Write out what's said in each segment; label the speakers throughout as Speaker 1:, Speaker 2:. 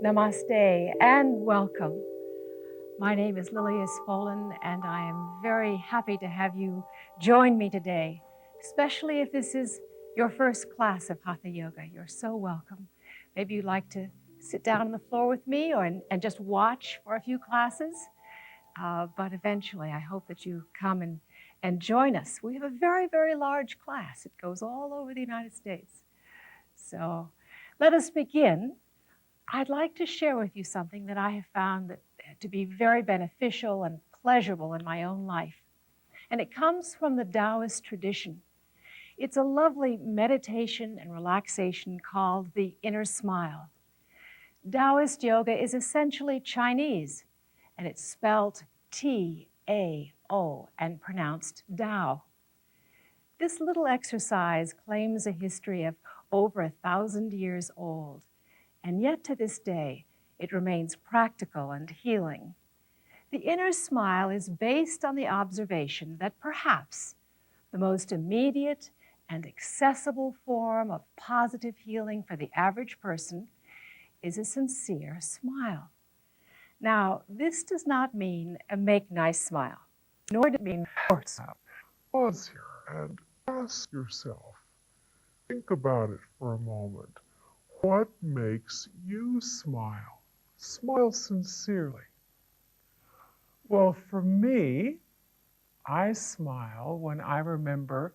Speaker 1: Namaste and welcome. My name is Lilias and I am very happy to have you join me today, especially if this is your first class of Hatha Yoga. You're so welcome. Maybe you'd like to sit down on the floor with me and just watch for a few classes. But eventually, I hope that you come and join us. We have a very, very large class. It goes all over the United States. So let us begin. I'd like to share with you something that I have found to be very beneficial and pleasurable in my own life. And it comes from the Taoist tradition. It's a lovely meditation and relaxation called the inner smile. Taoist yoga is essentially Chinese, and it's spelled T-A-O and pronounced Tao. This little exercise claims a history of over 1,000 years old. And yet to this day, it remains practical and healing. The inner smile is based on the observation that perhaps the most immediate and accessible form of positive healing for the average person is a sincere smile. Now, this does not mean a make nice smile, nor does it mean force.
Speaker 2: Pause here and ask yourself, think about it for a moment. What makes you smile? Smile sincerely. Well, for me, I smile when I remember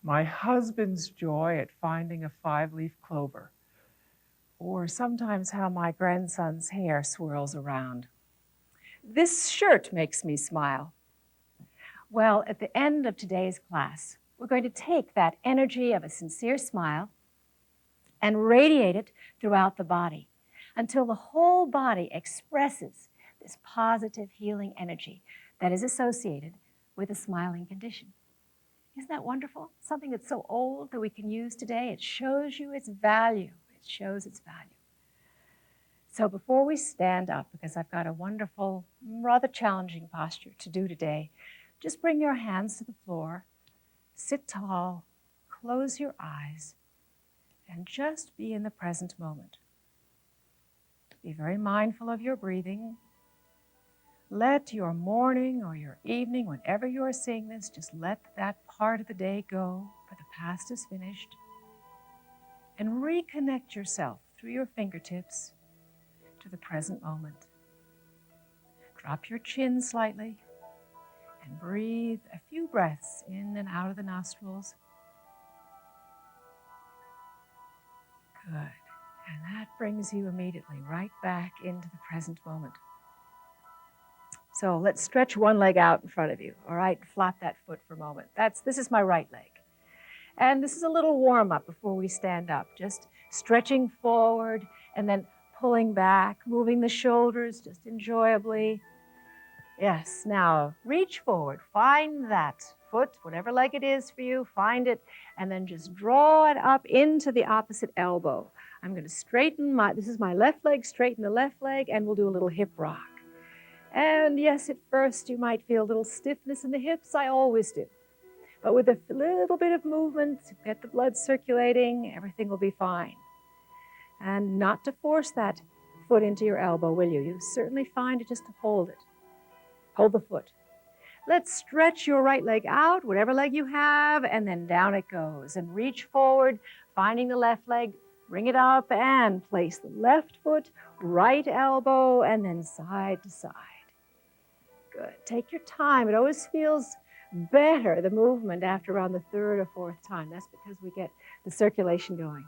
Speaker 2: my husband's joy at finding a 5-leaf clover, or sometimes how my grandson's hair swirls around. This shirt makes me smile. Well, at the end of today's class, we're going to take that energy of a sincere smile and radiate it throughout the body until the whole body expresses this positive healing energy that is associated with a smiling condition. Isn't that wonderful? Something that's so old that we can use today. It shows you its value. It shows its value. So before we stand up, because I've got a wonderful, rather challenging posture to do today, just bring your hands to the floor, sit tall, close your eyes, and just be in the present moment. Be very mindful of your breathing. Let your morning or your evening, whenever you are seeing this, just let that part of the day go, for the past is finished. And reconnect yourself through your fingertips to the present moment. Drop your chin slightly and breathe a few breaths in and out of the nostrils. Good. And that brings you immediately right back into the present moment. So let's stretch one leg out in front of you, all right? Flap that foot for a moment. This is my right leg. And this is a little warm-up before we stand up. Just stretching forward and then pulling back, moving the shoulders just enjoyably. Yes, now reach forward. Find that foot, whatever leg it is for you, find it, and then just draw it up into the opposite elbow. I'm going to straighten this is my left leg, straighten the left leg, and we'll do a little hip rock. And yes, at first you might feel a little stiffness in the hips. I always do. But with a little bit of movement, get the blood circulating, everything will be fine. And not to force that foot into your elbow, will you? You certainly find it just to hold it. Hold the foot. Let's stretch your right leg out, whatever leg you have, and then down it goes. And reach forward, finding the left leg, bring it up, and place the left foot, right elbow, and then side to side. Good. Take your time. It always feels better, the movement, after around the third or fourth time. That's because we get the circulation going.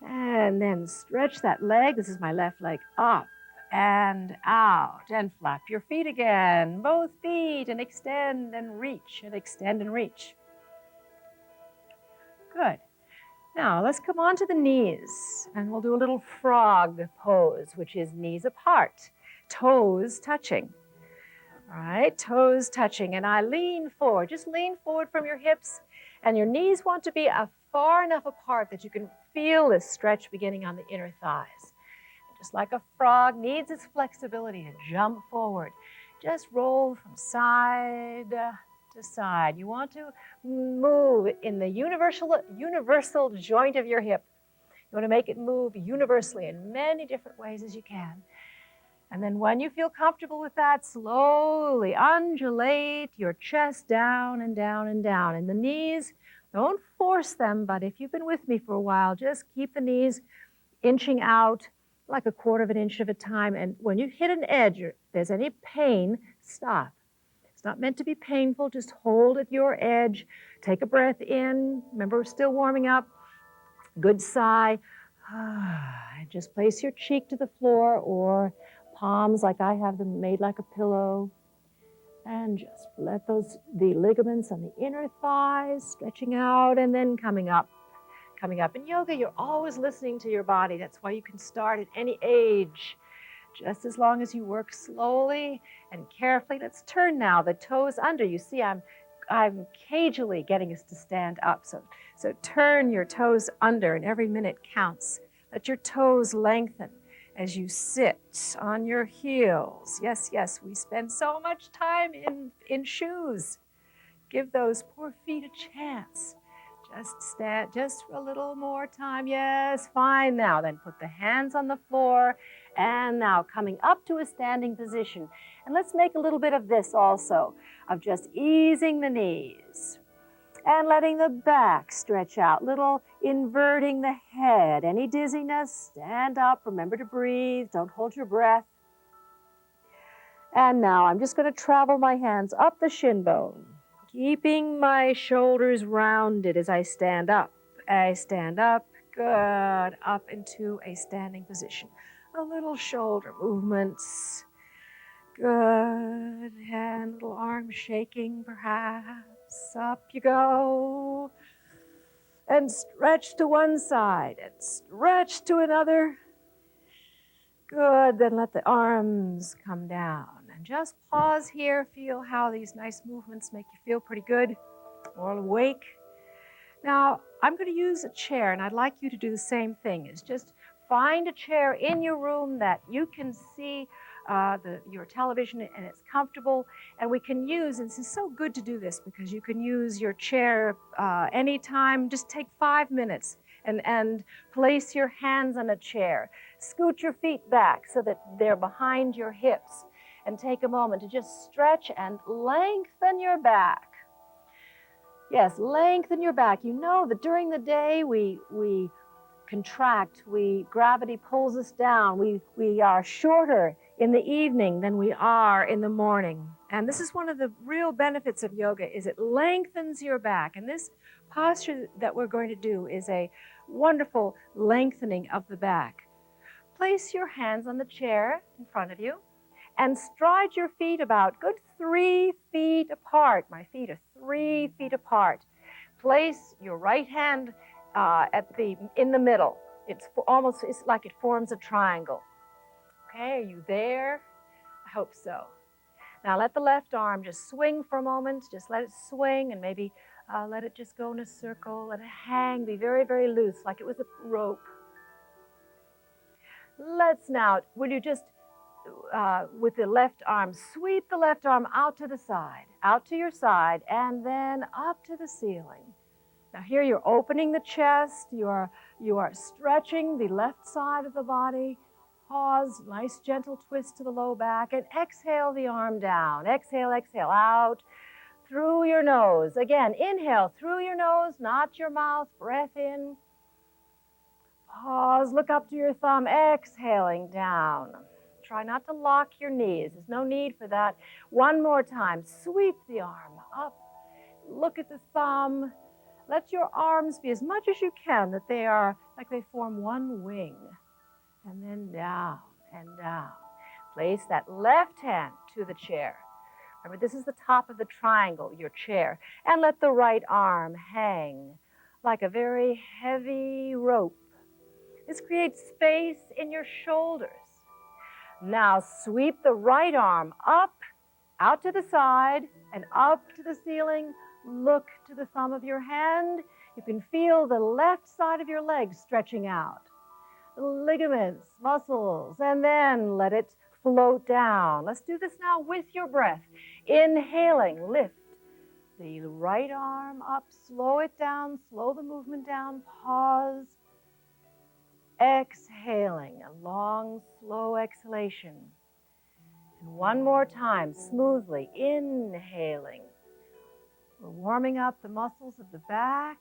Speaker 1: And then stretch that leg. This is my left leg. Up and out. And flap your feet again. Both feet. And extend and reach. And extend and reach. Good. Now let's come on to the knees. And we'll do a little frog pose, which is knees apart, toes touching. All right, toes touching. And I lean forward. Just lean forward from your hips. And your knees want to be far enough apart that you can feel this stretch beginning on the inner thighs. Just like a frog needs its flexibility to jump forward. Just roll from side to side. You want to move in the universal joint of your hip. You want to make it move universally in many different ways as you can. And then when you feel comfortable with that, slowly undulate your chest down and down and down. And the knees, don't force them, but if you've been with me for a while, just keep the knees inching out like a quarter of an inch at a time. And when you hit an edge, or there's any pain, stop. It's not meant to be painful. Just hold at your edge. Take a breath in. Remember, we're still warming up. Good sigh. And just place your cheek to the floor or palms like I have them made like a pillow. And just let the ligaments on the inner thighs stretching out and then coming up. Coming up. In yoga, you're always listening to your body. That's why you can start at any age, just as long as you work slowly and carefully. Let's turn now, the toes under. You see, I'm cagily getting us to stand up. So turn your toes under, and every minute counts. Let your toes lengthen as you sit on your heels. Yes, yes, we spend so much time in shoes. Give those poor feet a chance. Just stand, just a little more time. Yes, fine. Now then put the hands on the floor, and now coming up to a standing position. And let's make a little bit of this also, of just easing the knees and letting the back stretch out, little inverting the head. Any dizziness, stand up, remember to breathe, don't hold your breath. And now I'm just going to travel my hands up the shin bone, keeping my shoulders rounded as I stand up. I stand up, good, up into a standing position. A little shoulder movements, good, and little arm shaking perhaps. Up you go. And stretch to one side and stretch to another. Good, then let the arms come down. And just pause here, feel how these nice movements make you feel pretty good or awake. Now, I'm going to use a chair, and I'd like you to do the same thing. Is just find a chair in your room that you can see your television and it's comfortable. And we can use, and this is so good to do this because you can use your chair anytime. Just take 5 minutes and place your hands on a chair. Scoot your feet back so that they're behind your hips. And take a moment to just stretch and lengthen your back. Yes, lengthen your back. You know that during the day we contract, gravity pulls us down. We are shorter in the evening than we are in the morning. And this is one of the real benefits of yoga, is it lengthens your back. And this posture that we're going to do is a wonderful lengthening of the back. Place your hands on the chair in front of you and stride your feet about good 3 feet apart. My feet are 3 feet apart. Place your right hand in the middle. It's like it forms a triangle. Okay, are you there? I hope so. Now let the left arm just swing for a moment. Just let it swing and maybe let it just go in a circle. Let it hang, be very, very loose, like it was a rope. Let's now, will you just, with the left arm, sweep the left arm out to the side, out to your side, and then up to the ceiling. Now here you're opening the chest, you are stretching the left side of the body. Pause, nice gentle twist to the low back, and exhale the arm down. Exhale, exhale, out through your nose. Again, inhale through your nose, not your mouth. Breath in. Pause, look up to your thumb, exhaling down. Try not to lock your knees. There's no need for that. One more time. Sweep the arm up. Look at the thumb. Let your arms be as much as you can that they are like they form one wing. And then down and down. Place that left hand to the chair. Remember, this is the top of the triangle, your chair. And let the right arm hang like a very heavy rope. This creates space in your shoulders. Now sweep the right arm up, out to the side, and up to the ceiling. Look to the thumb of your hand. You can feel the left side of your leg stretching out. Ligaments, muscles, and then let it float down. Let's do this now with your breath. Inhaling, lift the right arm up, slow it down, slow the movement down, pause. Exhaling, a long, slow exhalation. And one more time, smoothly inhaling. We're warming up the muscles of the back,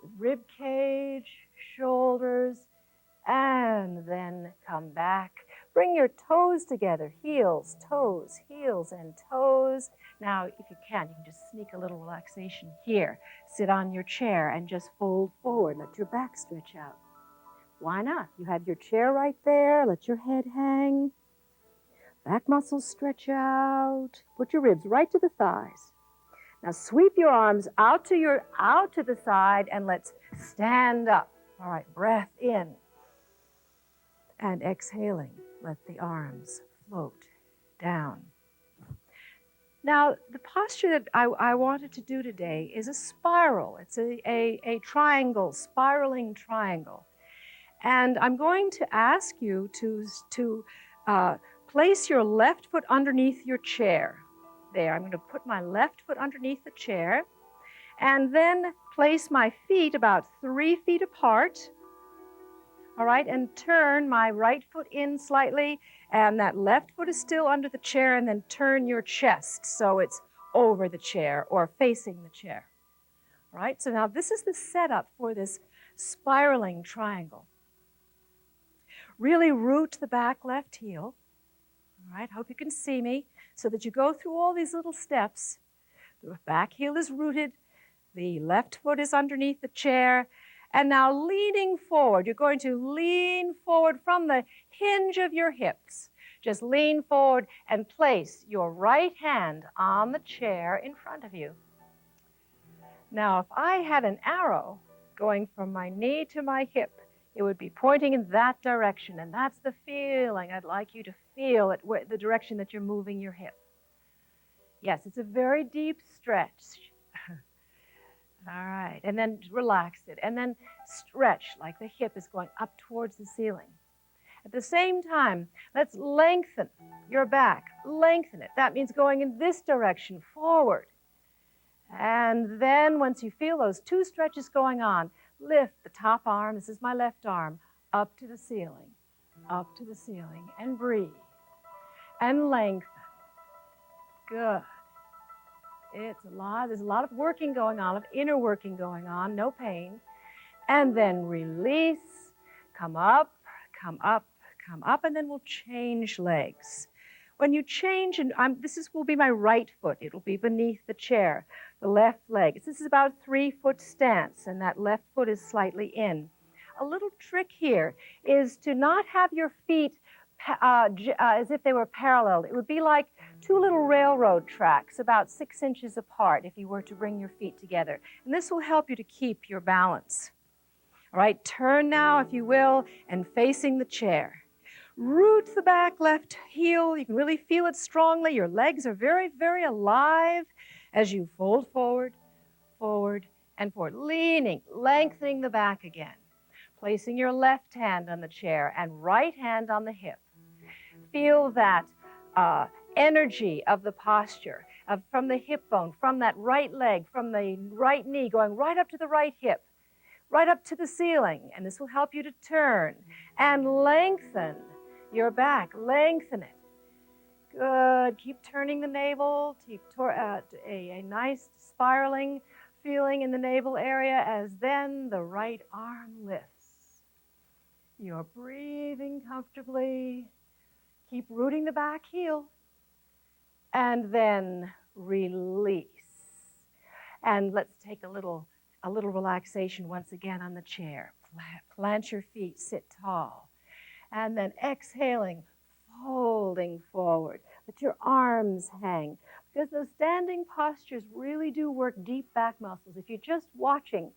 Speaker 1: the rib cage, shoulders, and then come back. Bring your toes together, heels, and toes. Now, if you can just sneak a little relaxation here. Sit on your chair and just fold forward. Let your back stretch out. Why not? You have your chair right there. Let your head hang. Back muscles stretch out. Put your ribs right to the thighs. Now sweep your arms out to the side and let's stand up. All right, breath in. And exhaling, let the arms float down. Now, the posture that I wanted to do today is a spiral. It's a triangle, spiraling triangle. And I'm going to ask you to place your left foot underneath your chair. There, I'm going to put my left foot underneath the chair and then place my feet about 3 feet apart. All right, and turn my right foot in slightly, and that left foot is still under the chair, and then turn your chest so it's over the chair or facing the chair. All right, so now this is the setup for this spiraling triangle. Really root the back left heel. All right, hope you can see me, so that you go through all these little steps. The back heel is rooted, the left foot is underneath the chair, and now leaning forward. You're going to lean forward from the hinge of your hips. Just lean forward and place your right hand on the chair in front of you. Now, if I had an arrow going from my knee to my hip, it would be pointing in that direction, and that's the feeling. I'd like you to feel it, the direction that you're moving your hip. Yes, it's a very deep stretch. All right, and then relax it, and then stretch like the hip is going up towards the ceiling. At the same time, let's lengthen your back, lengthen it. That means going in this direction, forward. And then once you feel those 2 stretches going on, lift the top arm, this is my left arm, up to the ceiling, and breathe. And lengthen. Good. There's a lot of working going on, of inner working going on, no pain. And then release, come up, and then we'll change legs. When you change, and will be my right foot. It'll be beneath the chair. The left leg. This is about a 3-foot stance, and that left foot is slightly in. A little trick here is to not have your feet as if they were parallel. It would be like 2 little railroad tracks, about 6 inches apart, if you were to bring your feet together. And this will help you to keep your balance. All right, turn now, if you will, and facing the chair. Root the back left heel. You can really feel it strongly. Your legs are very, very alive as you fold forward, and forward. Leaning, lengthening the back again. Placing your left hand on the chair and right hand on the hip. Feel that energy of the posture, from the hip bone, from that right leg, from the right knee, going right up to the right hip, right up to the ceiling. And this will help you to turn and lengthen your back. Lengthen it. Good. Keep turning the navel. Keep a nice spiraling feeling in the navel area as then the right arm lifts. You're breathing comfortably. Keep rooting the back heel. And then release. And let's take a little relaxation once again on the chair. Plant your feet, sit tall. And then exhaling, folding forward. Let your arms hang. Because those standing postures really do work deep back muscles. If you're just watching,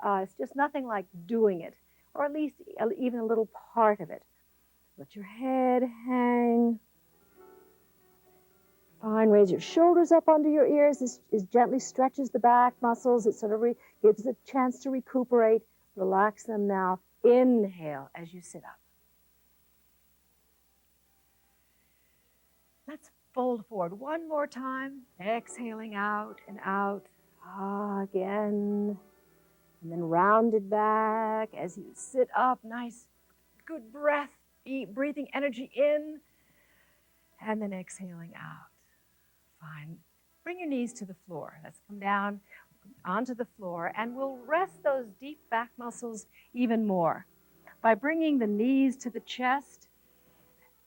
Speaker 1: it's just nothing like doing it, or at least even a little part of it. Let your head hang. Fine, raise your shoulders up under your ears. This gently stretches the back muscles. It sort of gives a chance to recuperate. Relax them now. Inhale as you sit up. Let's fold forward one more time. Exhaling out and out. Again. And then round it back as you sit up. Nice, good breath. Breathing energy in. And then exhaling out. Fine. Bring your knees to the floor. Let's come down onto the floor, and we'll rest those deep back muscles even more by bringing the knees to the chest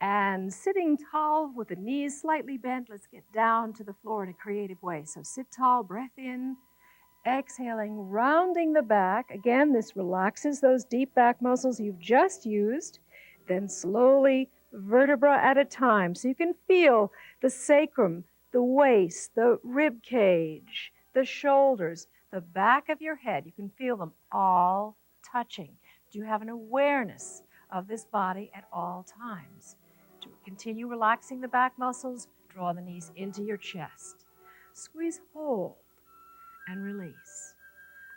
Speaker 1: and sitting tall with the knees slightly bent. Let's get down to the floor in a creative way. So sit tall, breath in, exhaling, rounding the back. Again, this relaxes those deep back muscles you've just used. Then slowly, vertebra at a time, so you can feel the sacrum, the waist, the rib cage, the shoulders, the back of your head. You can feel them all touching. Do you have an awareness of this body at all times? To continue relaxing the back muscles, draw the knees into your chest. Squeeze, hold, and release.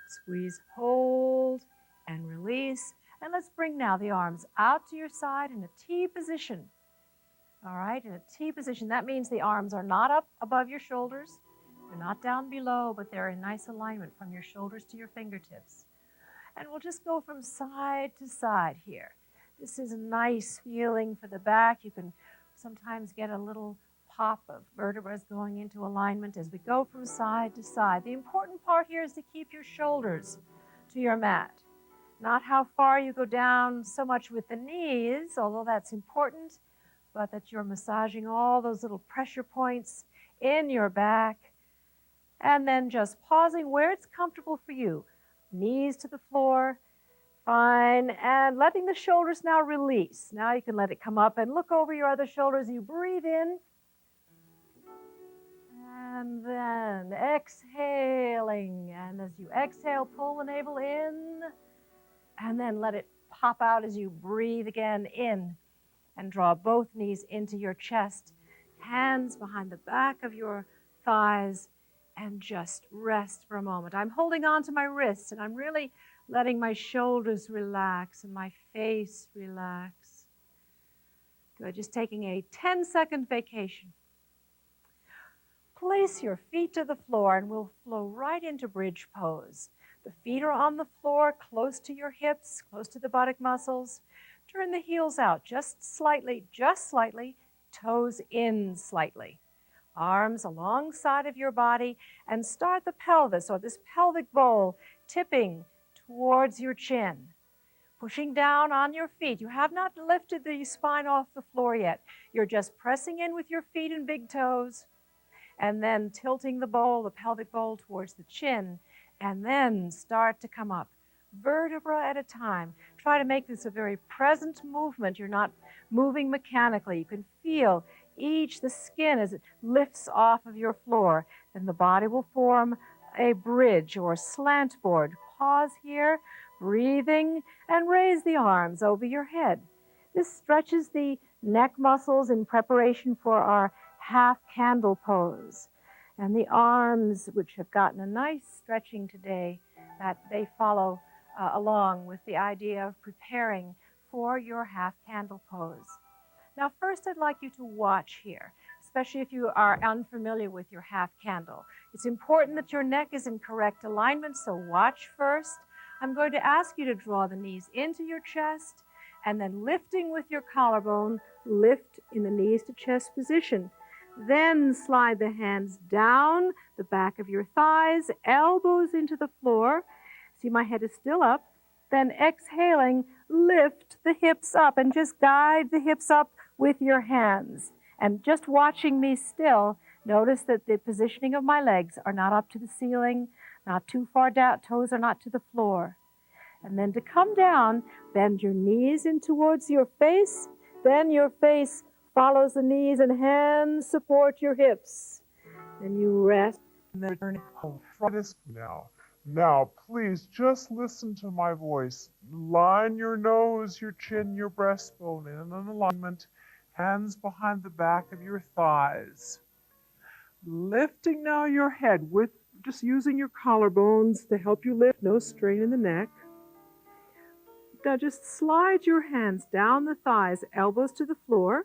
Speaker 1: Squeeze, hold, and release. And let's bring now the arms out to your side in a T position. All right, in a T position. That means the arms are not up above your shoulders. They're not down below, but they're in nice alignment from your shoulders to your fingertips. And we'll just go from side to side here. This is a nice feeling for the back. You can sometimes get a little pop of vertebrae going into alignment as we go from side to side. The important part here is to keep your shoulders to your mat. Not how far you go down so much with the knees, although that's important, but that you're massaging all those little pressure points in your back. And then just pausing where it's comfortable for you. Knees to the floor. Fine. And letting the shoulders now release. Now you can let it come up and look over your other shoulders. You breathe in. And then exhaling. And as you exhale, pull the navel in. And then let it pop out as you breathe again in. And draw both knees into your chest. Hands behind the back of your thighs. And just rest for a moment. I'm holding on to my wrists, and I'm really letting my shoulders relax and my face relax. Good. Just taking a 10-second vacation. Place your feet to the floor, and we'll flow right into bridge pose. The feet are on the floor, close to your hips, close to the buttock muscles. Turn the heels out just slightly, toes in slightly. Arms alongside of your body, and start the pelvis, or this pelvic bowl, tipping towards your chin. Pushing down on your feet. You have not lifted the spine off the floor yet. You're just pressing in with your feet and big toes, and then tilting the bowl, the pelvic bowl, towards the chin, and then start to come up, vertebra at a time. Try to make this a very present movement. You're not moving mechanically. You can feel the skin as it lifts off of your floor. Then the body will form a bridge or slant board. Pause here, breathing, and raise the arms over your head. This stretches the neck muscles in preparation for our half candle pose. And the arms, which have gotten a nice stretching today, that they follow along with the idea of preparing for your half candle pose. Now, first, I'd like you to watch here, especially if you are unfamiliar with your half candle. It's important that your neck is in correct alignment, so watch first. I'm going to ask you to draw the knees into your chest, and then lifting with your collarbone, lift in the knees to chest position. Then slide the hands down the back of your thighs, elbows into the floor. See, my head is still up. Then exhaling, lift the hips up and just guide the hips up with your hands. And just watching me still, notice that the positioning of my legs are not up to the ceiling, not too far down, toes are not to the floor. And then to come down, bend your knees in towards your face. Then your face follows the knees and hands support your hips. Then you rest.
Speaker 2: And then return home. Try this now. Now, please just listen to my voice. Line your nose, your chin, your breastbone in an alignment. Hands behind the back of your thighs. Lifting now your head with just using your collarbones to help you lift, no strain in the neck. Now just slide your hands down the thighs, elbows to the floor.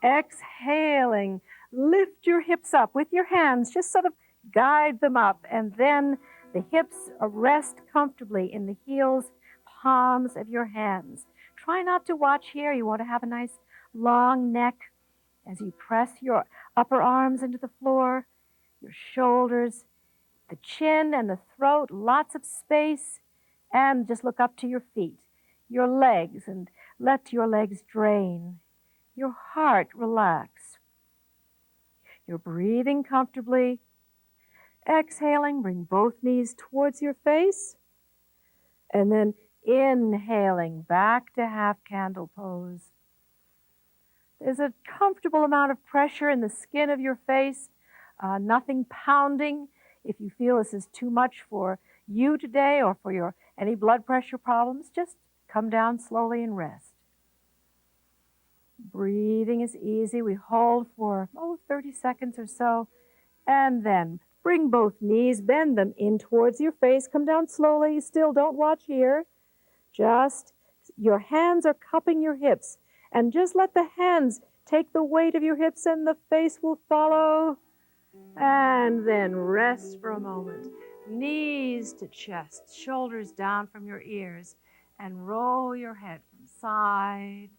Speaker 2: Exhaling, lift your hips up with your hands, just sort of guide them up, and then the hips rest comfortably in the heels, palms of your hands. Try not to watch here. You want to have a nice long neck as you press your upper arms into the floor, your shoulders, the chin and the throat, lots of space, and just look up to your feet, your legs, and let your legs drain. Your heart relax. You're breathing comfortably. Exhaling, bring both knees towards your face. And then inhaling back to half candle pose. There's a comfortable amount of pressure in the skin of your face, nothing pounding. If you feel this is too much for you today or for any blood pressure problems, just come down slowly and rest. Breathing is easy. We hold for 30 seconds or so, and then bring both knees, bend them in towards your face. Come down slowly. Still don't watch here. Just your hands are cupping your hips, and just let the hands take the weight of your hips, and the face will follow. And then rest for a moment. Knees to chest, shoulders down from your ears, and roll your head from side,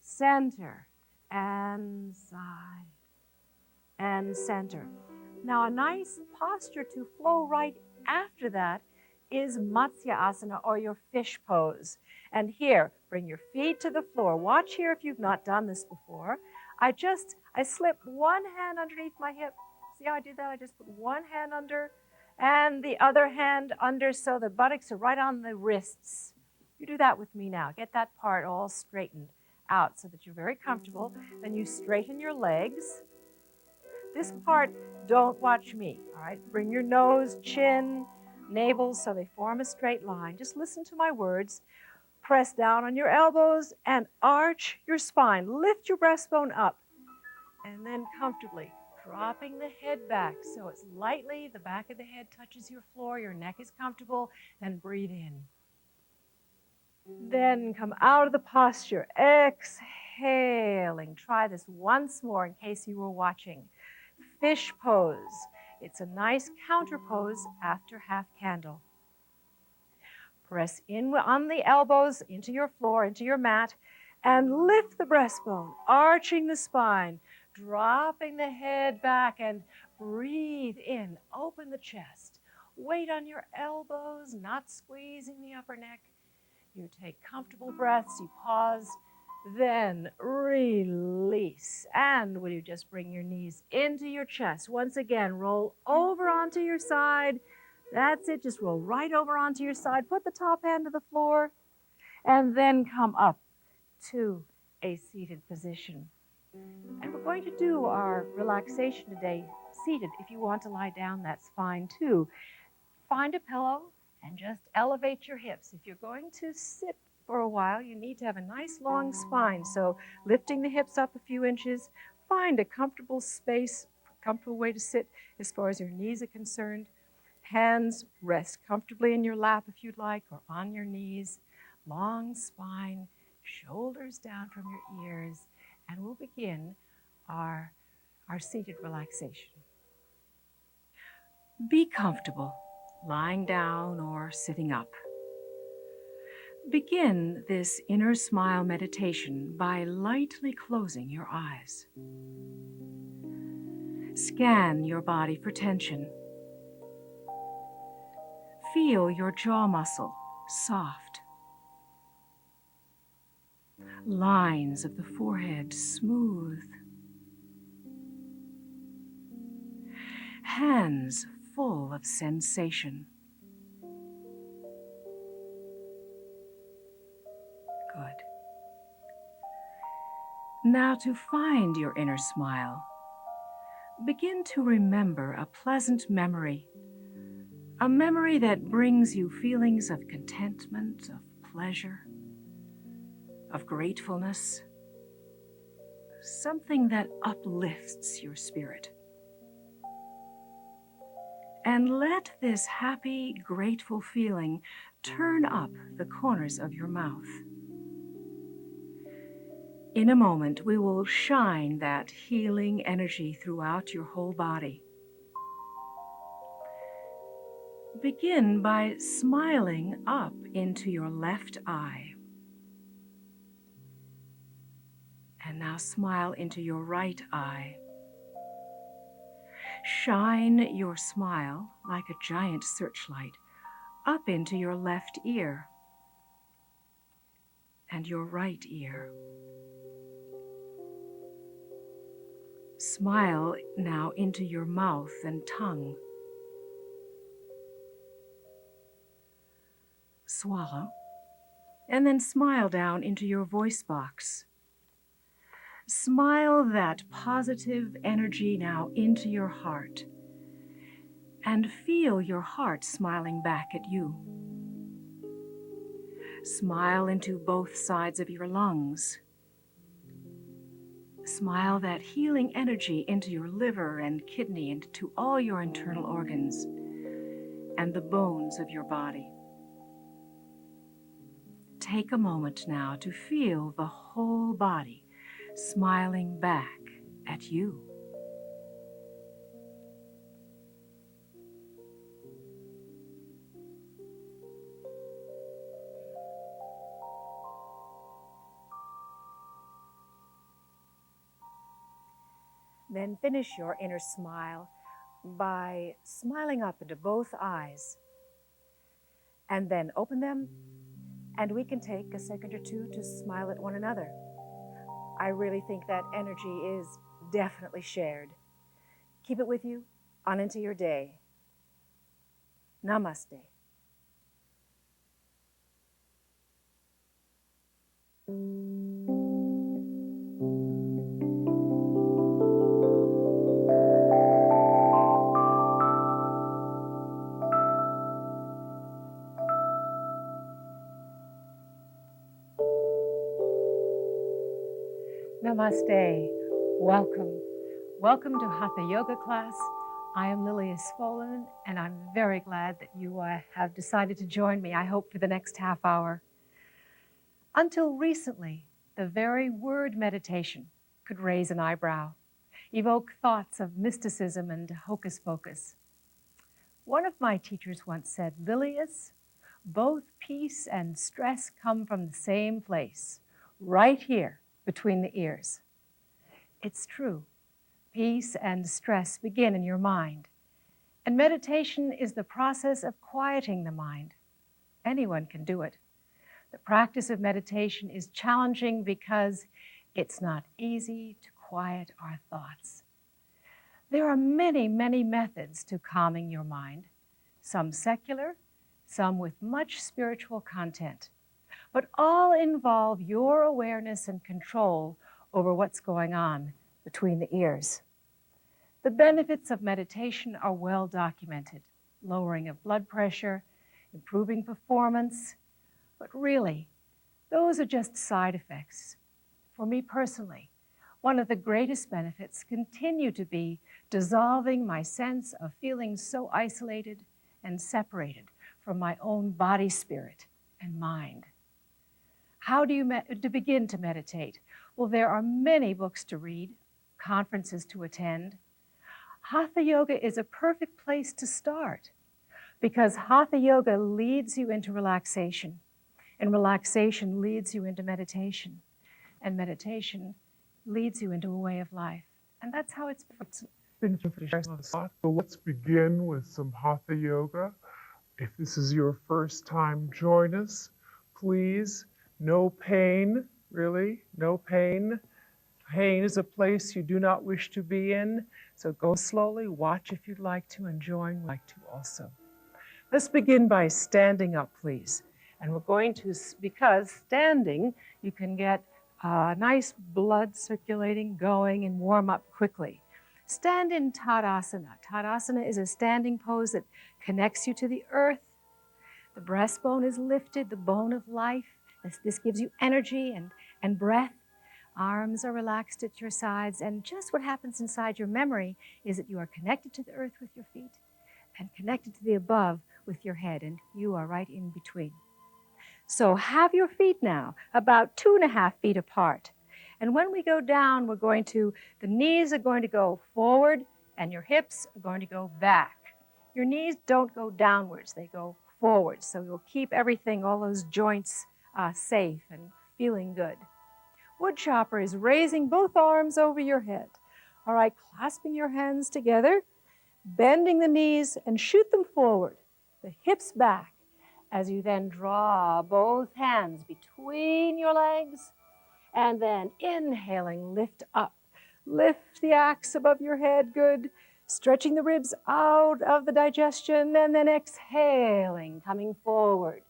Speaker 2: center, and side, and center. Now, a nice posture to flow right after that is Matsya Asana, or your fish pose. And here, bring your feet to the floor. Watch here if you've not done this before. I slipped one hand underneath my hip. See how I did that? I just put one hand under and the other hand under so the buttocks are right on the wrists. You do that with me now. Get that part all straightened out so that you're very comfortable. Then you straighten your legs. This part, don't watch me, all right? Bring your nose, chin, navel so they form a straight line. Just listen to my words. Press down on your elbows and arch your spine. Lift your breastbone up. And then comfortably dropping the head back so it's lightly, the back of the head touches your floor, your neck is comfortable, and breathe in. Then come out of the posture, exhaling. Try this once more in case you were watching. Fish pose. It's a nice counter pose after half candle. Press in on the elbows into your floor, into your mat, and lift the breastbone, arching the spine, dropping the head back, and breathe in. Open the chest. Weight on your elbows, not squeezing the upper neck. You take comfortable breaths, you pause, then release. And will you just bring your knees into your chest? Once again, roll over onto your side. That's it, just roll right over onto your side. Put the top hand to the floor, and then come up to a seated position. And we're going to do our relaxation today seated. If you want to lie down, that's fine too. Find a pillow and just elevate your hips. If you're going to sit for a while, you need to have a nice long spine. So lifting the hips up a few inches, find a comfortable space, comfortable way to sit as far as your knees are concerned. Hands rest comfortably in your lap if you'd like, or on your knees. Long spine, shoulders down from your ears, and we'll begin our seated relaxation. Be comfortable, lying down or sitting up. Begin this inner smile meditation by lightly closing your eyes. Scan your body for tension. Feel your jaw muscle soft. Lines of the forehead smooth. Hands full of sensation.
Speaker 1: Now, to find your inner smile, begin to remember a pleasant memory, a memory that brings you feelings of contentment, of pleasure, of gratefulness, something that uplifts your spirit. And let this happy, grateful feeling turn up the corners of your mouth. In a moment, we will shine that healing energy throughout your whole body. Begin by smiling up into your left eye. And now smile into your right eye. Shine your smile like a giant searchlight up into your left ear and your right ear. Smile now into your mouth and tongue. Swallow, and then smile down into your voice box. Smile that positive energy now into your heart, and feel your heart smiling back at you. Smile into both sides of your lungs. Smile that healing energy into your liver and kidney and to all your internal organs and the bones of your body. Take a moment now to feel the whole body smiling back at you. Then finish your inner smile by smiling up into both eyes. And then open them, and we can take a second or two to smile at one another. I really think that energy is definitely shared. Keep it with you on into your day. Namaste. Namaste. Welcome. Welcome to Hatha Yoga class. I am Lilias, and I'm very glad that you have decided to join me, I hope, for the next half hour. Until recently, the very word meditation could raise an eyebrow, evoke thoughts of mysticism and hocus pocus. One of my teachers once said, Lilias, both peace and stress come from the same place, right here between the ears. It's true. Peace and stress begin in your mind. And meditation is the process of quieting the mind. Anyone can do it. The practice of meditation is challenging because it's not easy to quiet our thoughts. There are many, many methods to calming your mind, some secular, some with much spiritual content, but all involve your awareness and control over what's going on between the ears. The benefits of meditation are well documented: lowering of blood pressure, improving performance, but really, those are just side effects. For me personally, one of the greatest benefits continue to be dissolving my sense of feeling so isolated and separated from my own body, spirit, and mind. How do you begin to meditate? Well, there are many books to read, conferences to attend. Hatha Yoga is a perfect place to start because Hatha Yoga leads you into relaxation, and relaxation leads you into meditation, and meditation leads you into a way of life. And that's how it's been for years.
Speaker 2: So let's begin with some Hatha Yoga. If this is your first time, join us. Please, no pain, really, no pain. Pain is a place you do not wish to be in, so go slowly, watch if you'd like to, and join like to also. Let's begin by standing up, please. And we're going to, because standing, you can get
Speaker 1: Nice blood circulating, going, and warm up quickly. Stand in Tadasana. Tadasana is a standing pose that connects you to the earth. The breastbone is lifted, the bone of life. This gives you energy and breath. Arms are relaxed at your sides, and just what happens inside your memory is that you are connected to the earth with your feet and connected to the above with your head, and you are right in between. So have your feet now about 2.5 feet apart. And when we go down, the knees are going to go forward and your hips are going to go back. Your knees don't go downwards, they go forwards. So you'll keep everything, all those joints safe and feeling good. Woodchopper is raising both arms over your head. All right, clasping your hands together, bending the knees and shoot them forward, the hips back, as you then draw both hands between your legs, and then inhaling, lift up. Lift the axe above your head, good. Stretching the ribs out of the digestion, and then exhaling, coming forward.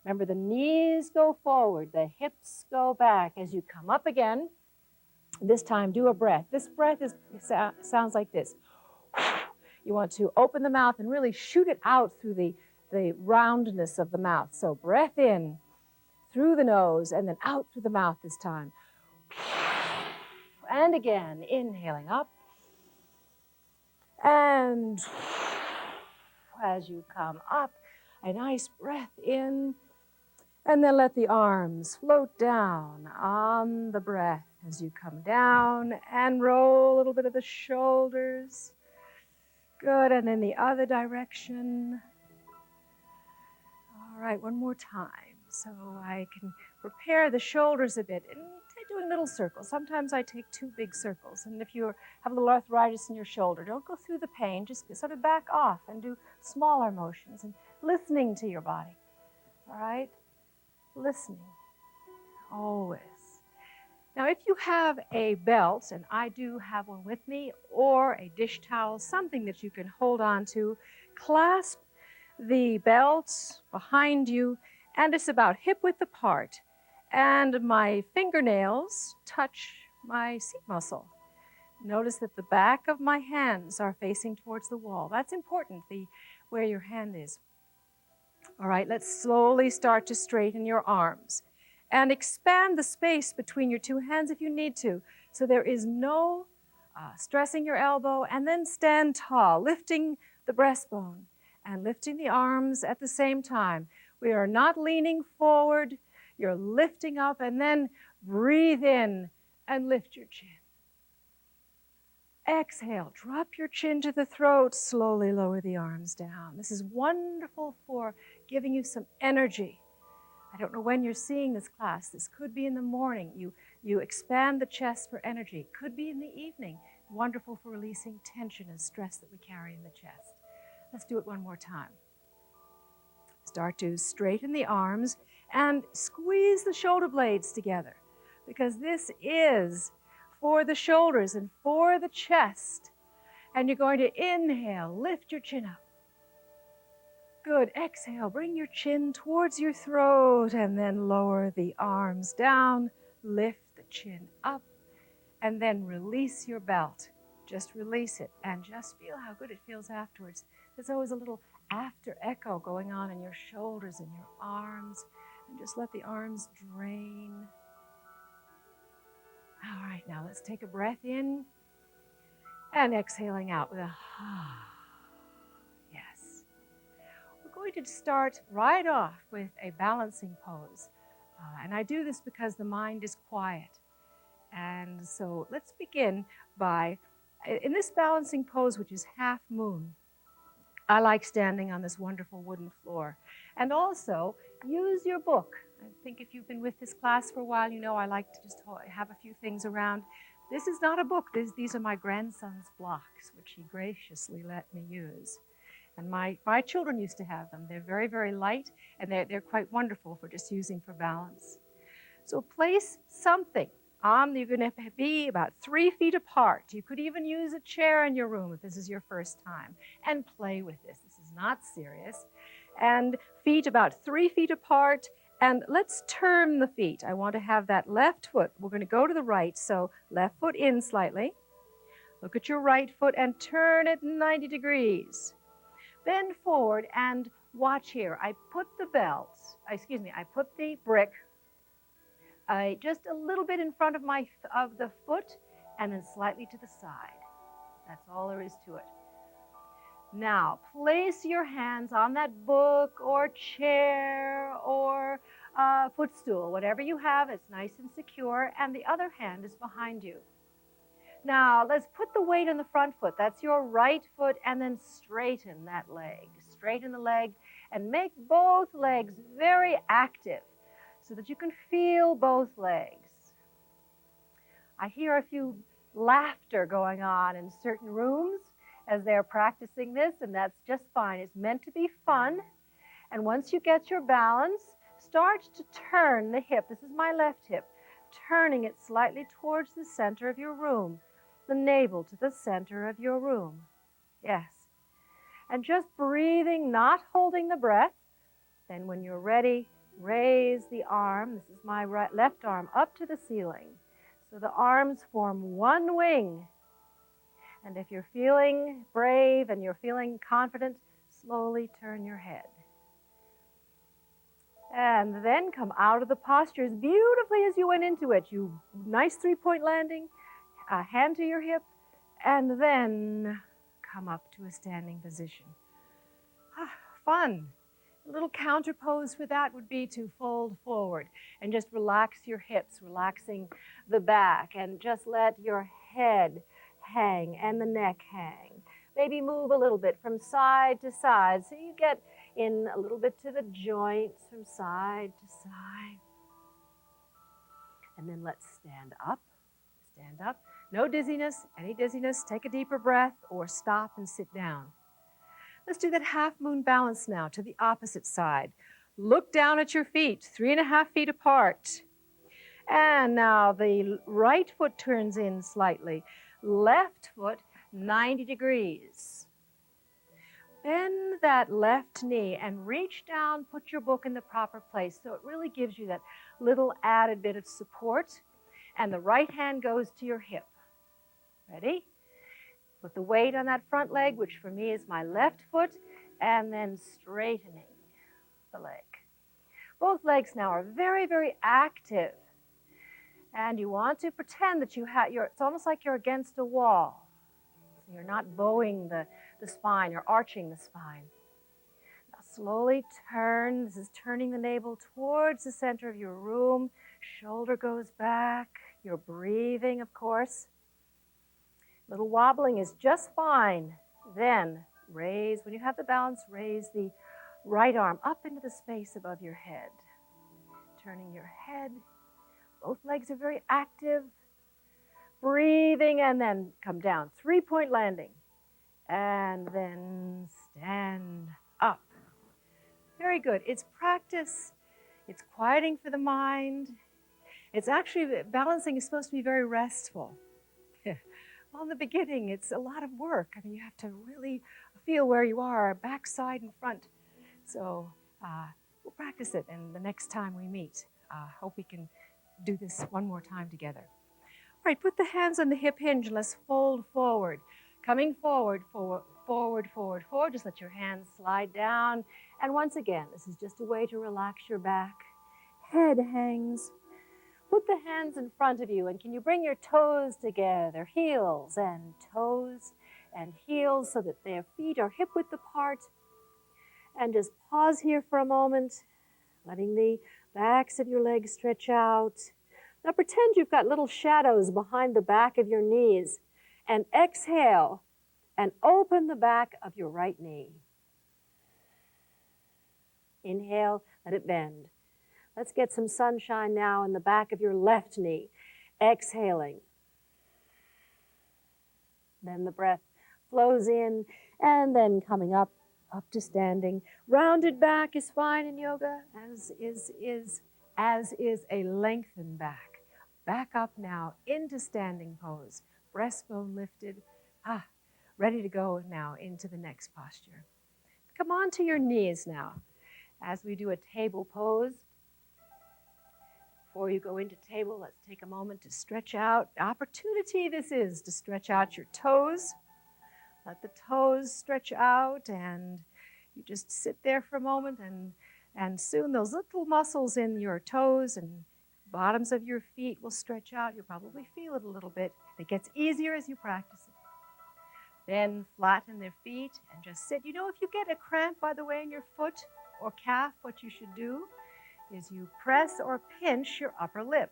Speaker 1: Remember, the knees go forward, the hips go back. As you come up again, this time do a breath. This breath sounds like this. You want to open the mouth and really shoot it out through the roundness of the mouth. So breath in through the nose and then out through the mouth this time. And again, inhaling up. And as you come up, a nice breath in. And then let the arms float down on the breath as you come down and roll a little bit of the shoulders. Good, and in the other direction. All right, one more time. So I can prepare the shoulders a bit and doing little circles. Sometimes I take 2 big circles. And if you have a little arthritis in your shoulder, don't go through the pain. Just sort of back off and do smaller motions and listening to your body. All right? Listening. Always. Now, if you have a belt, and I do have one with me, or a dish towel, something that you can hold on to, clasp the belt behind you, and it's about hip width apart. And my fingernails touch my seat muscle. Notice that the back of my hands are facing towards the wall. That's important, where your hand is. All right, let's slowly start to straighten your arms. And expand the space between your 2 hands if you need to. So there is no stressing your elbow. And then stand tall, lifting the breastbone and lifting the arms at the same time. We are not leaning forward. You're lifting up, and then breathe in and lift your chin. Exhale, drop your chin to the throat, slowly lower the arms down. This is wonderful for giving you some energy. I don't know when you're seeing this class. This could be in the morning. You expand the chest for energy. Could be in the evening. Wonderful for releasing tension and stress that we carry in the chest. Let's do it one more time. Start to straighten the arms and squeeze the shoulder blades together, because this is for the shoulders and for the chest. And you're going to inhale, lift your chin up. Good. Exhale, bring your chin towards your throat, and then lower the arms down, lift the chin up, and then release your belt. Just release it and just feel how good it feels afterwards. There's always a little after echo going on in your shoulders and your arms, and just let the arms drain. All right, now let's take a breath in and exhaling out with a yes. We're going to start right off with a balancing pose. And I do this because the mind is quiet. And so let's begin by, in this balancing pose, which is half moon, I like standing on this wonderful wooden floor. And also, use your book. I think if you've been with this class for a while, you know I like to just have a few things around. This is not a book. These are my grandson's blocks, which he graciously let me use. And my children used to have them. They're very, very light, and they're quite wonderful for just using for balance. So place something on. You're going to be about 3 feet apart. You could even use a chair in your room if this is your first time, and play with this. This is not serious. And feet about 3 feet apart, And let's turn the feet. I want to have that left foot. We're going to go to the right, so left foot in slightly. Look at your right foot and turn it 90 degrees. Bend forward and watch here. I put the brick just a little bit in front of the foot and then slightly to the side. That's all there is to it. Now, place your hands on that book or chair or footstool, whatever you have. It's nice and secure, and the other hand is behind you. Now, let's put the weight on the front foot. That's your right foot, and then straighten that leg. Straighten the leg and make both legs very active so that you can feel both legs. I hear a few laughter going on in certain rooms as they're practicing this, and that's just fine. It's meant to be fun. And once you get your balance, start to turn the hip. This is my left hip, turning it slightly towards the center of your room, the navel to the center of your room. Yes. And just breathing, not holding the breath. Then when you're ready, raise the arm. This is my left arm up to the ceiling. So the arms form one wing. And if you're feeling brave and you're feeling confident, slowly turn your head. And then come out of the posture as beautifully as you went into it. You nice three-point landing, a hand to your hip, and then come up to a standing position. Fun. A little counter pose for that would be to fold forward and just relax your hips, relaxing the back, and just let your head hang and the neck hang. Maybe move a little bit from side to side so you get in a little bit to the joints from side to side. And then let's stand up. Stand up. No dizziness. Any dizziness, take a deeper breath or stop and sit down. Let's do that half moon balance now to the opposite side. Look down at your feet, 3.5 feet apart. And now the right foot turns in slightly. Left foot 90 degrees. Bend that left knee and reach down, put your book in the proper place so it really gives you that little added bit of support. And the right hand goes to your hip. Ready? Put the weight on that front leg, which for me is my left foot, and then straightening the leg. Both legs now are very, very active. And you want to pretend that it's almost like you're against a wall. So you're not bowing the spine, you're arching the spine. Now slowly turn. This is turning the navel towards the center of your room. Shoulder goes back. You're breathing, of course. Little wobbling is just fine. Then raise, when you have the balance, raise the right arm up into the space above your head. Turning your head. Both legs are very active. Breathing and then come down. 3-point landing. And then stand up. Very good. It's practice. It's quieting for the mind. It's actually, balancing is supposed to be very restful. Well, in the beginning, it's a lot of work. I mean, you have to really feel where you are, back, side, and front. So we'll practice it, and the next time we meet, hope we can do this one more time together. All right, put the hands on the hip hinge and let's fold forward. Coming forward, forward, forward, forward, forward. Just let your hands slide down. And once again, this is just a way to relax your back. Head hangs. Put the hands in front of you, and can you bring your toes together, heels and toes and heels so that their feet are hip-width apart. And just pause here for a moment, letting the backs of your legs stretch out. Now pretend you've got little shadows behind the back of your knees, and exhale and open the back of your right knee. Inhale, let it bend. Let's get some sunshine now in the back of your left knee. Exhaling. Then the breath flows in and then coming up to standing. Rounded back is fine in yoga, as is a lengthened back. Back up now into standing pose. Breastbone lifted. Ready to go now into the next posture. Come on to your knees now as we do a table pose. Before you go into table, let's take a moment to stretch out. The opportunity this is to stretch out your toes. Let the toes stretch out, and you just sit there for a moment, and soon those little muscles in your toes and bottoms of your feet will stretch out. You'll probably feel it a little bit. It gets easier as you practice it. Then flatten their feet and just sit. You know, if you get a cramp, by the way, in your foot or calf, what you should do is you press or pinch your upper lip.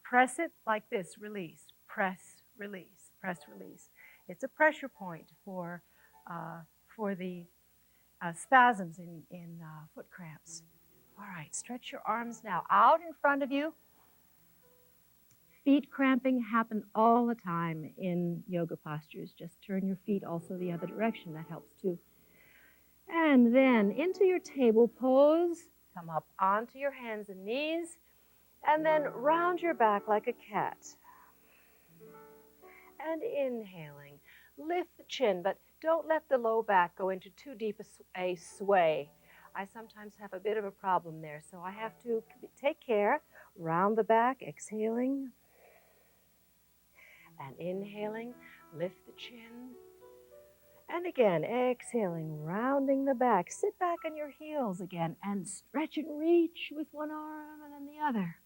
Speaker 1: Press it like this, release, press, release, press, release. It's a pressure point for the spasms in foot cramps. All right, stretch your arms now out in front of you. Feet cramping happen all the time in yoga postures. Just turn your feet also the other direction. That helps too. And then into your table pose. Come up onto your hands and knees. And then round your back like a cat. And inhaling. Lift the chin, but don't let the low back go into too deep a sway. I sometimes have a bit of a problem there, so I have to take care. Round the back, exhaling. And inhaling, lift the chin. And again, exhaling, rounding the back. Sit back on your heels again and stretch and reach with one arm and then the other.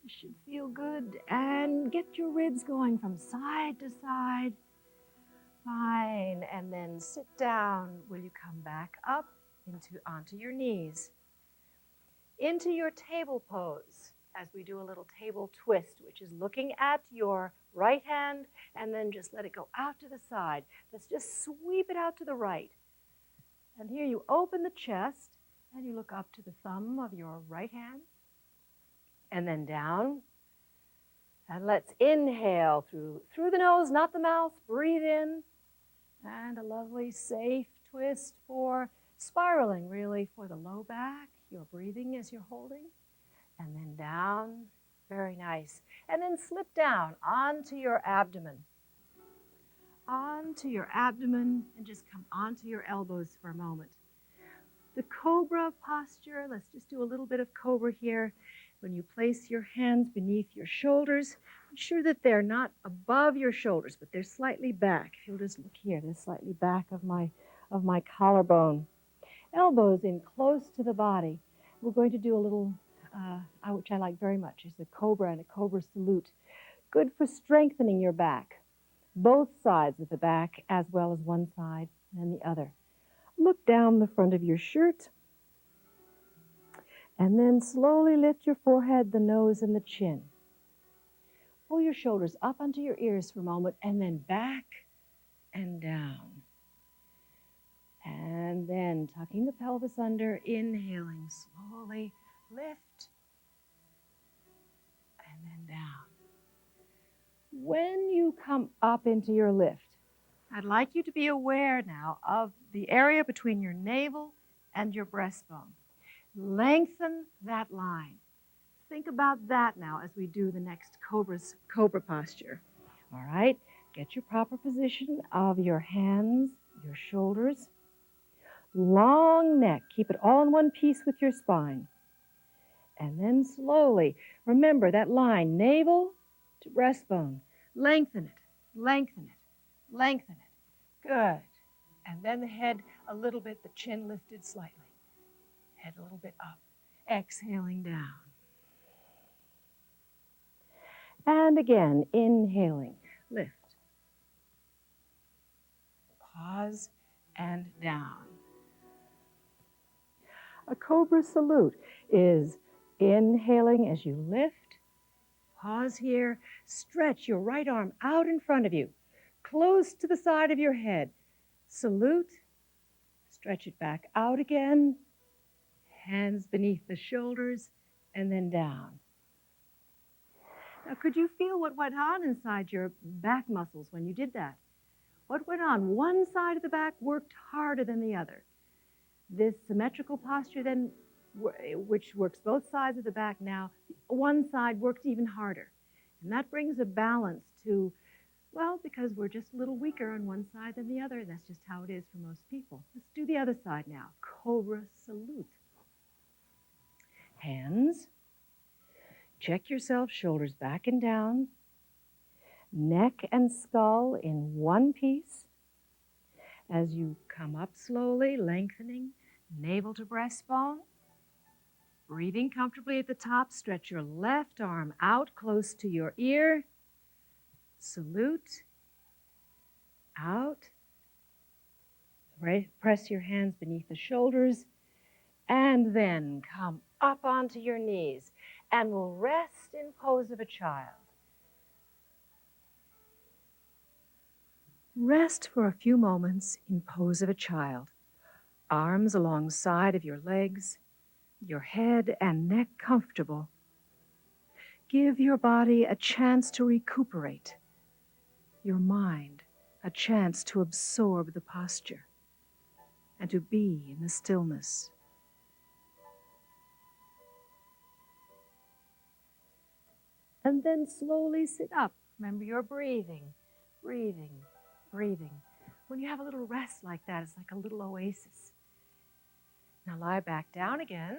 Speaker 1: This should feel good. And get your ribs going from side to side. Fine. And then sit down. Will you come back up onto your knees? Into your table pose, as we do a little table twist, which is looking at your right hand and then just let it go out to the side. Let's just sweep it out to the right. And here you open the chest and you look up to the thumb of your right hand and then down. And let's inhale through the nose, not the mouth. Breathe in. And a lovely, safe twist for spiraling, really, for the low back. You're breathing as you're holding. And then down, very nice. And then slip down onto your abdomen. Onto your abdomen, and just come onto your elbows for a moment. The cobra posture, let's just do a little bit of cobra here. When you place your hands beneath your shoulders, ensure that they're not above your shoulders, but they're slightly back. If you'll just look here, they're slightly back of my collarbone. Elbows in close to the body. We're going to do a little, which I like very much, is a cobra and a cobra salute. Good for strengthening your back, both sides of the back as well as one side and the other. Look down the front of your shirt, and then slowly lift your forehead, the nose, and the chin. Pull your shoulders up onto your ears for a moment, and then back and down. And then tucking the pelvis under, inhaling slowly, lift, and then down. When you come up into your lift, I'd like you to be aware now of the area between your navel and your breastbone. Lengthen that line. Think about that now as we do the next cobra posture. All right, get your proper position of your hands, your shoulders. Long neck, keep it all in one piece with your spine. And then slowly, remember that line, navel to breastbone. Lengthen it, lengthen it, lengthen it. Good. And then the head a little bit, the chin lifted slightly. Head a little bit up. Exhaling down. And again, inhaling, lift. Pause and down. A cobra salute is inhaling as you lift. Pause here. Stretch your right arm out in front of you, close to the side of your head. Salute. Stretch it back out again. Hands beneath the shoulders, and then down. Now, could you feel what went on inside your back muscles when you did that? What went on? One side of the back worked harder than the other. This symmetrical posture then, which works both sides of the back now, one side worked even harder. And that brings a balance to, well, because we're just a little weaker on one side than the other. That's just how it is for most people. Let's do the other side now. Cobra salute. Hands. Check yourself, shoulders back and down, neck and skull in one piece. As you come up slowly, lengthening navel to breastbone. Breathing comfortably at the top, stretch your left arm out close to your ear. Salute. Out. Press your hands beneath the shoulders. And then come up onto your knees. And we'll rest in pose of a child. Rest for a few moments in pose of a child. Arms alongside of your legs, your head and neck comfortable. Give your body a chance to recuperate, your mind a chance to absorb the posture and to be in the stillness. And then slowly sit up. Remember, you're breathing, breathing, breathing. When you have a little rest like that, it's like a little oasis. Now lie back down again.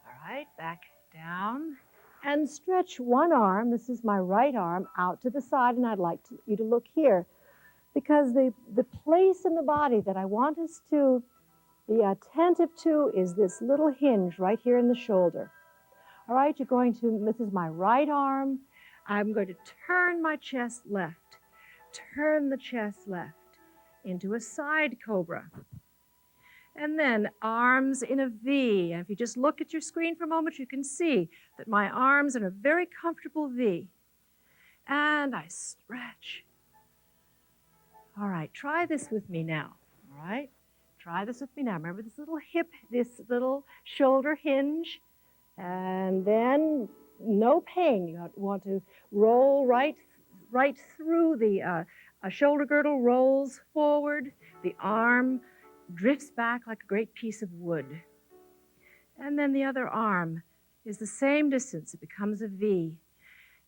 Speaker 1: All right, back down. And stretch one arm, this is my right arm, out to the side, and I'd like you to look here. Because the place in the body that I want us to be attentive to is this little hinge right here in the shoulder. All right, you're going to, this is my right arm. I'm going to turn my chest left. Turn the chest left into a side cobra. And then arms in a V. And if you just look at your screen for a moment, you can see that my arms are in a very comfortable V. And I stretch. All right, try this with me now. All right, try this with me now. Remember this little hip, this little shoulder hinge. And then no pain. You want to roll right through the shoulder girdle, rolls forward. The arm drifts back like a great piece of wood. And then the other arm is the same distance. It becomes a V.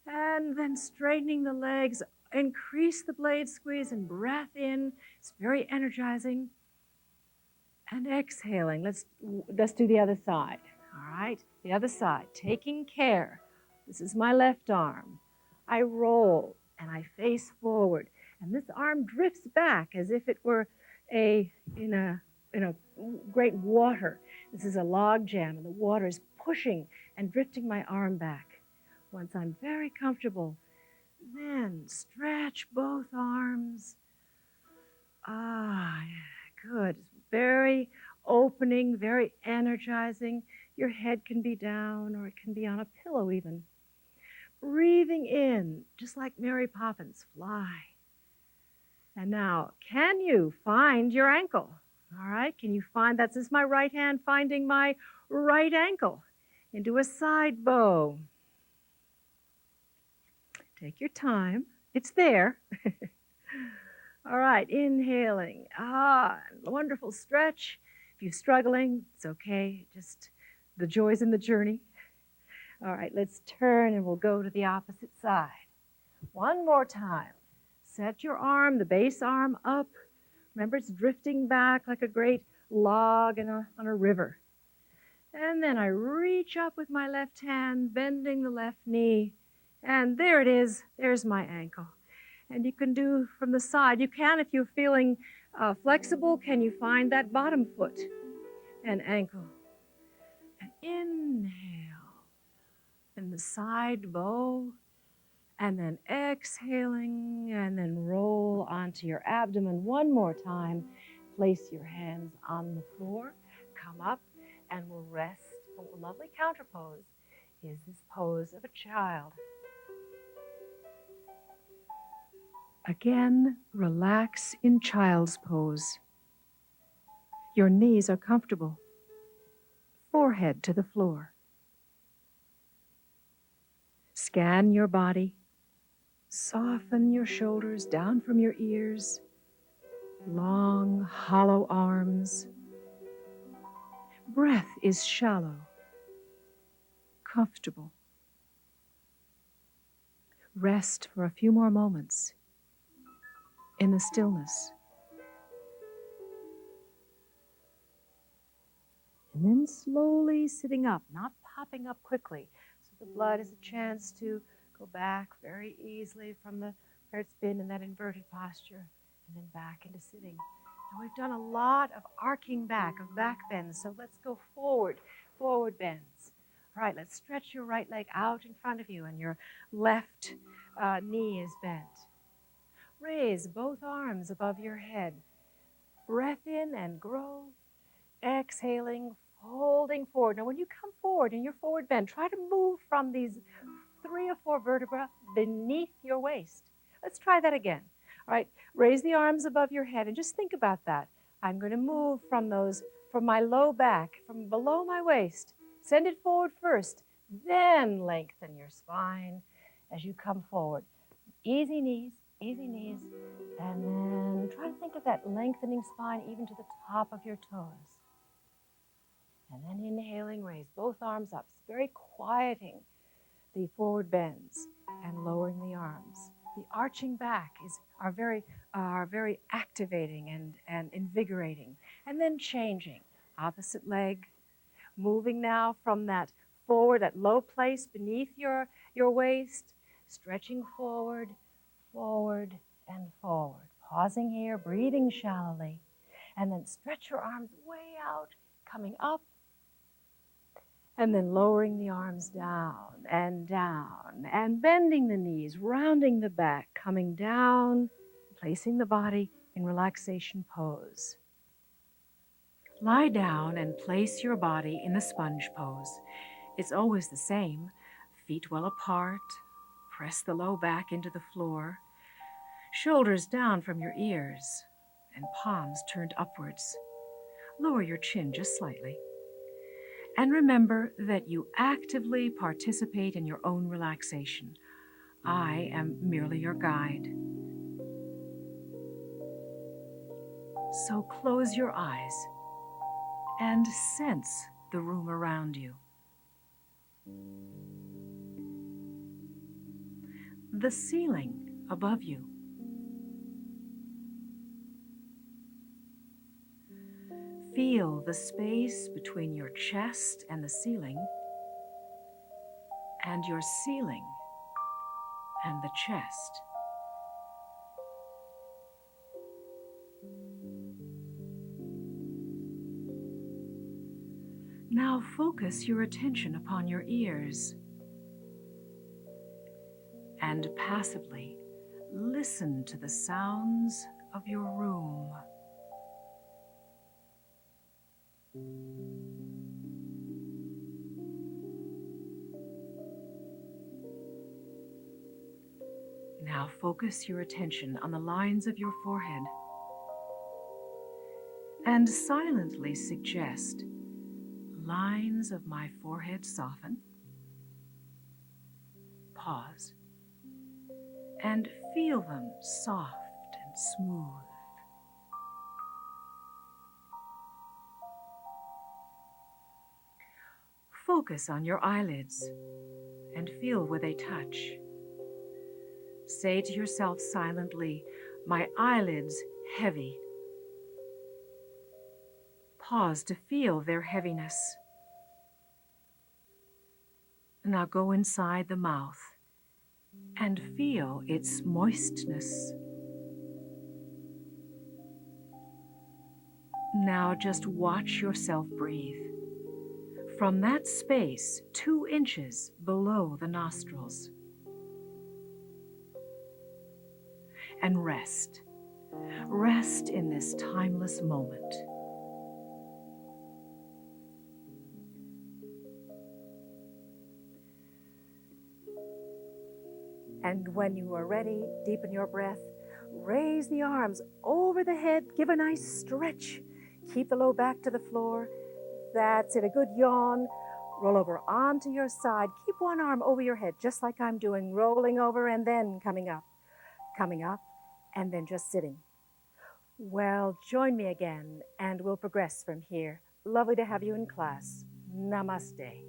Speaker 1: And then straightening the legs, increase the blade squeeze and breath in. It's very energizing. And exhaling. Let's do the other side. All right, the other side, taking care. This is my left arm. I roll and I face forward. And this arm drifts back as if it were in a great water. This is a log jam, and the water is pushing and drifting my arm back. Once I'm very comfortable, then stretch both arms. Ah, yeah, good. Very opening, very energizing. Your head can be down, or it can be on a pillow even. Breathing in, just like Mary Poppins, fly. And now, can you find your ankle? All right, can you find, that's just my right hand finding my right ankle into a side bow. Take your time. It's there. All right, inhaling. Wonderful stretch. If you're struggling, it's okay. Just the joys in the journey. All right, let's turn and we'll go to the opposite side. One more time. Set your arm, the base arm up. Remember, it's drifting back like a great log on a river. And then I reach up with my left hand, bending the left knee. And there it is. There's my ankle. And you can do from the side. You can, if you're feeling flexible, can you find that bottom foot and ankle? And inhale. And the side bow. And then exhaling, and then roll onto your abdomen one more time. Place your hands on the floor. Come up, and we'll rest. A lovely counter pose is this pose of a child. Again, relax in child's pose. Your knees are comfortable. Forehead to the floor. Scan your body. Soften your shoulders down from your ears. Long, hollow arms. Breath is shallow, comfortable. Rest for a few more moments in the stillness. And then slowly sitting up, not popping up quickly. So The blood is a chance to go back very easily from where it's been in that inverted posture and then back into sitting. Now we've done a lot of arcing back, of back bends, so let's go forward, forward bends. All right, let's stretch your right leg out in front of you and your left knee is bent. Raise both arms above your head. Breath in and grow. Exhaling, folding forward. Now, when you come forward in your forward bend, try to move from these 3 or 4 vertebrae beneath your waist. Let's try that again. All right, raise the arms above your head and just think about that. I'm going to move from my low back, from below my waist. Send it forward first, then lengthen your spine as you come forward. Easy knees, and then try to think of that lengthening spine even to the top of your toes. And then inhaling, raise both arms up, very quieting the forward bends and lowering the arms. The arching back are very activating and invigorating. And then changing, opposite leg, moving now from that forward, that low place beneath your waist, stretching forward, forward, and forward. Pausing here, breathing shallowly, and then stretch your arms way out, coming up, and then lowering the arms down, and bending the knees, rounding the back, coming down, placing the body in relaxation pose. Lie down and place your body in the sponge pose. It's always the same. Feet well apart, press the low back into the floor, shoulders down from your ears, and palms turned upwards. Lower your chin just slightly. And remember that you actively participate in your own relaxation. I am merely your guide. So close your eyes and sense the room around you. The ceiling above you. Feel the space between your chest and the ceiling, and your ceiling and the chest. Now focus your attention upon your ears and passively listen to the sounds of your room. Now focus your attention on the lines of your forehead and silently suggest, lines of my forehead soften. Pause and feel them soft and smooth. Focus on your eyelids and feel where they touch. Say to yourself silently, my eyelids heavy. Pause to feel their heaviness. Now go inside the mouth and feel its moistness. Now just watch yourself breathe. From that space 2 inches below the nostrils. And rest. Rest in this timeless moment. And when you are ready, deepen your breath. Raise the arms over the head. Give a nice stretch. Keep the low back to the floor. That's it, a good yawn. Roll over onto your side. Keep one arm over your head, just like I'm doing, rolling over and then coming up, and then just sitting. Well, join me again, and we'll progress from here. Lovely to have you in class. Namaste.